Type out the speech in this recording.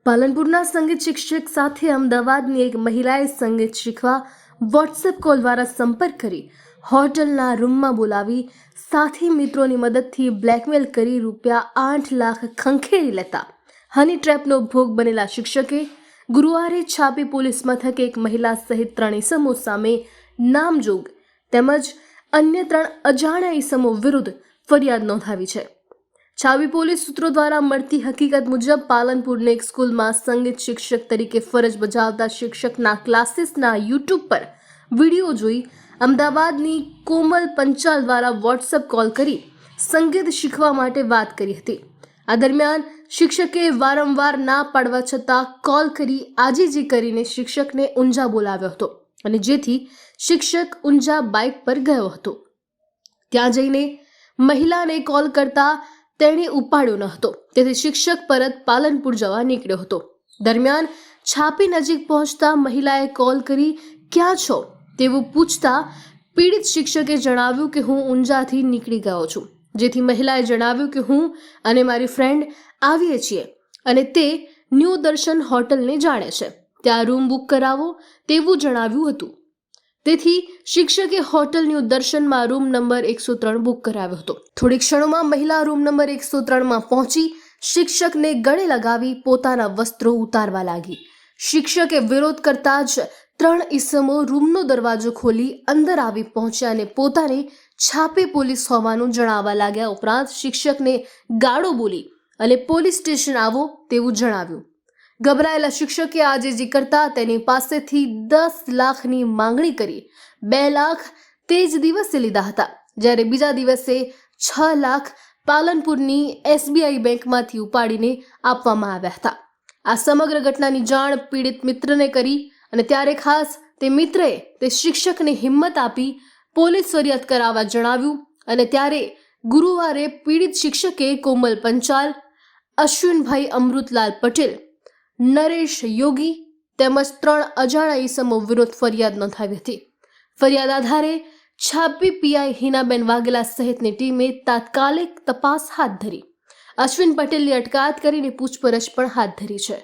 પાલનપુરના સંગીત શિક્ષક સાથે અમદાવાદની એક મહિલાએ સંગીત શીખવા વોટ્સએપ કોલ દ્વારા સંપર્ક કરી હોટલના રૂમમાં બોલાવી સાથી મિત્રોની મદદથી બ્લેકમેલ કરી ₹8 લાખ ખંખેરી લેતા હની ટ્રેપનો ભોગ બનેલા શિક્ષકે ગુરુવારે છાપી પોલીસ મથકે એક મહિલા સહિત 3 ઇસમો સામે નામજોગ તેમજ અન્ય 3 અજાણ્યા ઇસમો વિરુદ્ધ ફરિયાદ નોંધાવી છે। છાપી પોલીસ સૂત્રો દ્વારા મળતી હકીકત મુજબ પાલનપુરની એક સ્કૂલમાં સંગીત શિક્ષક તરીકે ફરજ બજાવતા શિક્ષકના ક્લાસીસના યુટ્યુબ પર વિડીયો જોઈ અમદાવાદની કોમલ પંચાલ દ્વારા વોટ્સએપ કોલ કરી સંગીત શીખવા માટે વાત કરી હતી। આ દરમિયાન શિક્ષકે વારંવાર ના પાડવા છતાં કોલ કરી આજીજી કરીને શિક્ષકને ઊંઝા બોલાવ્યો હતો અને જેથી શિક્ષક ઊંઝા બાઇક પર ગયો હતો। ત્યાં જઈને મહિલાને કોલ કરતા તેણે ઉપાડ્યો ન હતો, તેથી શિક્ષક પરત પાલનપુર જવા નીકળ્યો હતો। દરમિયાન છાપી નજીક પહોંચતા મહિલાએ કોલ કરી ક્યાં છો તેવું પૂછતા પીડિત શિક્ષકે જણાવ્યું કે હું ઊંઝાથી નીકળી ગયો છું, જેથી મહિલાએ જણાવ્યું કે હું અને મારી ફ્રેન્ડ આવીએ છીએ અને તે ન્યૂ દર્શન હોટલને જાણે છે, ત્યાં રૂમ બુક કરાવો તેવું જણાવ્યું હતું। તેથી શિક્ષકે હોટલ ન્યૂ દર્શનમાં રૂમ નંબર 103 બુક કરાવ્યો હતો। થોડી ક્ષણોમાં મહિલા રૂમ નંબર 103માં પહોંચી શિક્ષકને ગળે લગાવી પોતાના વસ્ત્રો ઉતારવા લાગી। શિક્ષકે વિરોધ કરતા જ 3 ઇસમો રૂમનો દરવાજો ખોલી અંદર આવી પહોંચ્યા અને પોતાને છાપી પોલીસ હોવાનું જણાવવા લાગ્યા। ઉપરાંત શિક્ષકને ગાળો બોલી અને પોલીસ સ્ટેશન આવો તેવું જણાવ્યું। ગભરાયેલા શિક્ષકે આજીજી કરતા તેની પાસેથી 10 લાખની માંગણી કરી 2 લાખ તે જ દિવસે લીધા હતા, જ્યારે બીજા દિવસે 6 લાખ પાલનપુરની SBI બેંકમાંથી ઉપાડીને આપવામાં આવ્યા હતા। આ સમગ્ર ઘટનાની જાણ પીડિત મિત્રને કરી અને ત્યારે ખાસ તે મિત્રએ તે શિક્ષકને હિંમત આપી પોલીસ ફરિયાદ કરાવવા જણાવ્યું અને ત્યારે ગુરુવારે પીડિત શિક્ષકે કોમલ પંચાલ, અશ્વિનભાઈ અમૃતલાલ પટેલ, નરેશ યોગી તેમજ 3 અજાણ્યા ઇસમો વિરુદ્ધ ફરિયાદ નોંધાવી હતી। ફરિયાદ આધારે છાપી પીઆઈ હિનાબેન વાઘેલા સહિતની ટીમે તાત્કાલિક તપાસ હાથ ધરી। અશ્વિન પટેલની અટકાયત કરીને પૂછપરછ પણ હાથ ધરી છે।